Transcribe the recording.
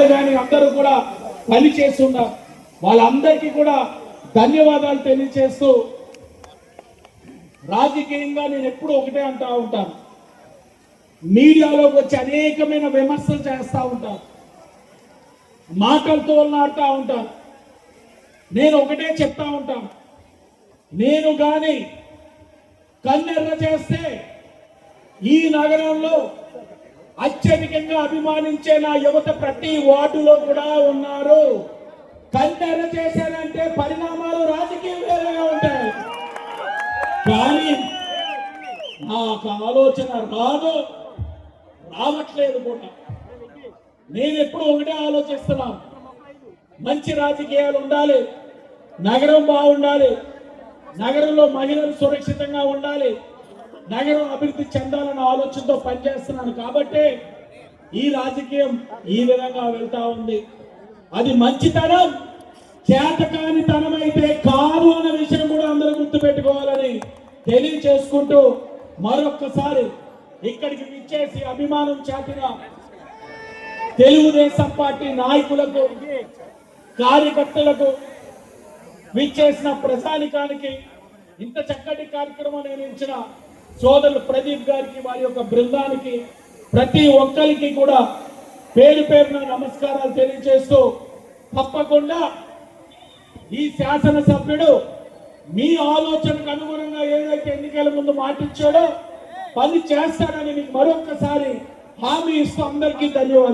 పెద్దలు కానీ అందరూ కూడా పని చేస్తున్నారు. వాళ్ళందరికీ కూడా ధన్యవాదాలు తెలియజేస్తూ, రాజకీయంగా నేను ఎప్పుడు ఒకటే అంటా ఉంటాను, మీడియాలోకి వచ్చి అనేకమైన విమర్శలు చేస్తూ ఉంటాను, మాటలతో నాడుతూ ఉంటాను. నేను ఒకటే చెప్తా ఉంటాను, నేను కానీ కన్నెర్ర చేస్తే ఈ నగరంలో అత్యధికంగా అభిమానించే నా యువత ప్రతి వార్డులో కూడా ఉన్నారు. కన్నెర్ర చేశారంటే పరిణామాలు రాజకీయం వేరేగా ఉంటాయి. కానీ నాకు ఆలోచన రావట్లేదు కూడా. నేను ఎప్పుడు ఒకటే ఆలోచిస్తున్నాను, మంచి రాజకీయాలు ఉండాలి, నగరం బాగుండాలి, నగరంలో మహిళలు సురక్షితంగా ఉండాలి, నగరం అభివృద్ధి చెందాలన్న ఆలోచనతో పనిచేస్తున్నాను. కాబట్టి ఈ రాజకీయం ఈ విధంగా వెళ్తా ఉంది. అది మంచితనం, చేతకానితనం అయితే కాదు అన్న విషయం కూడా అందరూ గుర్తుపెట్టుకోవాలని తెలియచేసుకుంటూ, మరొక్కసారి ఇక్కడికి విచ్చేసి అభిమానం చాటిన తెలుగుదేశం పార్టీ నాయకులకు, కార్యకర్తలకు, విచ్చేసిన ప్రజానికానికి, ఇంత చక్కటి కార్యక్రమం నిర్వహించిన సోదరులు ప్రదీప్ గారికి, వారి యొక్క బృందానికి, ప్రతి ఒక్కరికి కూడా పేరు పేరున నమస్కారాలు తెలియజేస్తూ, తప్పకుండా ఈ శాసనసభ్యుడు మీ ఆలోచనకు అనుగుణంగా ఏదైతే ఎన్నికల ముందు మాటిచ్చాడో పని చేస్తాడని మీకు మరొక్కసారి హామీ ఇస్తూ అందరికీ ధన్యవాదాలు.